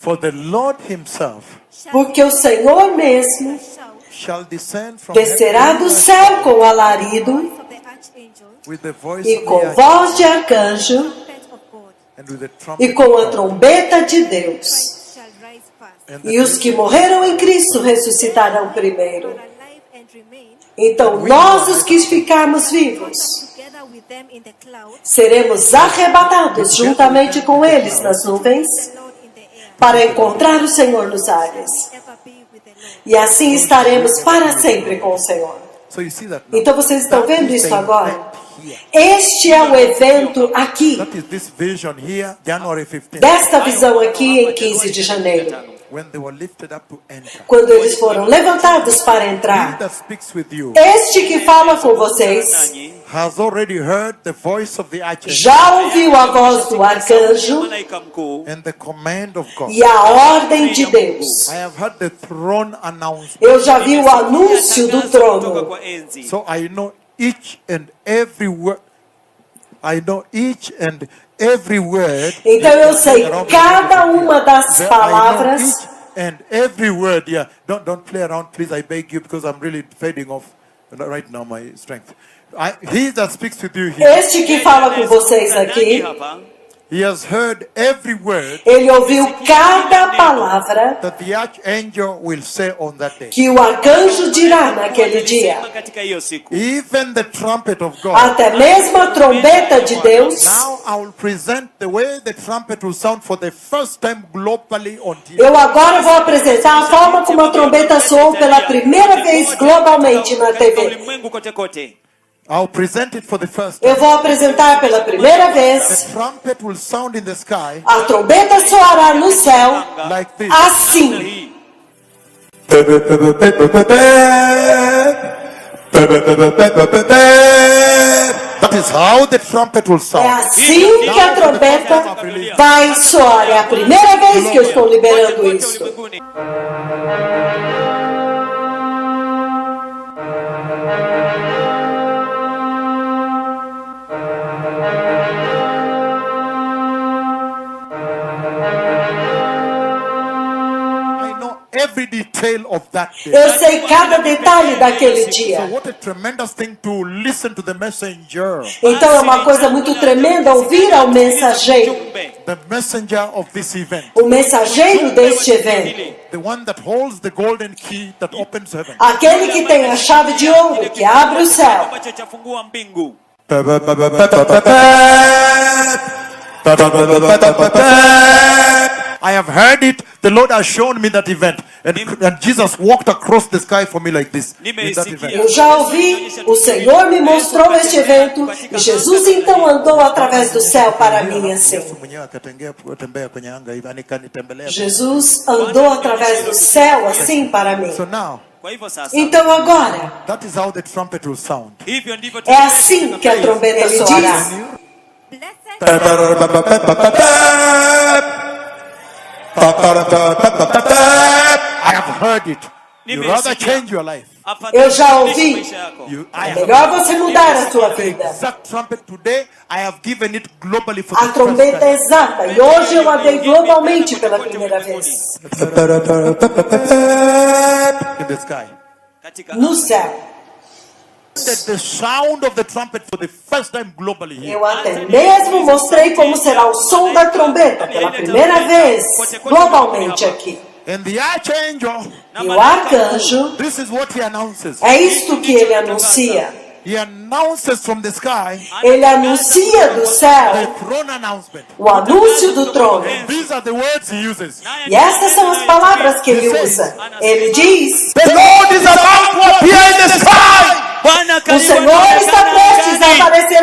For the Lord himself Porque o Senhor mesmo shall descend from descerá heaven do céu com of alarido the archangel, with the voice e of com the voz de arcanjo trumpet of God. and with the e trumpet com of a God. trombeta de Deus. Christ shall rise first. And the E os que morreram em Cristo ressuscitarão primeiro. Are alive and remain Então nós, os que ficarmos vivos, together with them in the cloud, seremos arrebatados juntamente com eles nas nuvens the Lord in the air. para encontrar o Senhor nos ares. Ever be with the Lord. E assim estaremos para sempre com o Senhor. So you see that now. Então vocês estão That vendo is isso the agora? event here. Este é o evento aqui, That is this vision here, January 15th, desta visão aqui em 15 de janeiro, when they were lifted up to enter. quando eles foram levantados para He entrar. that speaks with you Este que fala com vocês has already heard the voice of the archangel já ouviu a voz do arcanjo and the command of God. e a ordem de Deus. I have heard the throne announcement. Eu já vi o anúncio do trono. So I know each and every word. I know each and every word. Então eu sei cada uma das I know palavras. each and every word. Yeah, don't play around, please. I beg you, because I'm really fading off right now. My strength. He that speaks with you here, Este que fala com vocês aqui, he has heard every word ele ouviu cada palavra that the archangel will say on that day. que o arcanjo dirá naquele dia. Even the trumpet of God. Até mesmo a trombeta de Deus. Now I will present the way the trumpet will sound for the first time globally on TV. Eu agora vou apresentar a forma como a trombeta soou pela primeira vez globalmente na TV. I'll present it for the first time. Eu vou apresentar pela primeira The vez. trumpet will sound in the sky A trombeta soará no céu like this. assim. That is how the trumpet will É sound. assim que a trombeta vai soar. É a primeira vez que eu estou liberando isso. I know every detail of that day. Eu sei cada detalhe daquele So dia. what a tremendous thing to listen to the messenger. Então é uma coisa muito tremenda ouvir ao mensageiro. The messenger of this event. O mensageiro deste evento. The one that holds the golden key that opens heaven. Aquele que tem a chave de ouro que abre o céu. I have heard it. The Lord has shown me that event. And Jesus walked across the sky for me like this. In that event. Eu já ouvi, o Senhor me mostrou este evento e Jesus então andou através do céu para mim assim. Jesus andou através do céu assim para mim. So now, Então agora, that is how the trumpet will sound. é assim que a trombeta soará. I have heard it. You rather change your life. Eu já ouvi. I É melhor você mudar a sua vida. exact trumpet today. I have given it globally for the A first trombeta é time. exata e hoje eu a dei globalmente pela primeira vez. In the sky. No céu. The sound of the trumpet for the first time globally here. Eu até mesmo mostrei como será o som da trombeta pela primeira vez globalmente aqui. And the archangel, E o arcanjo, this is what he announces. é isto que ele anuncia. He announces from the sky Ele anuncia do the céu throne announcement. o anúncio do trono. These are the words he uses. E estas são as palavras que ele usa. Ele diz: The Lord is about to appear in the sky. o Senhor está prestes a aparecer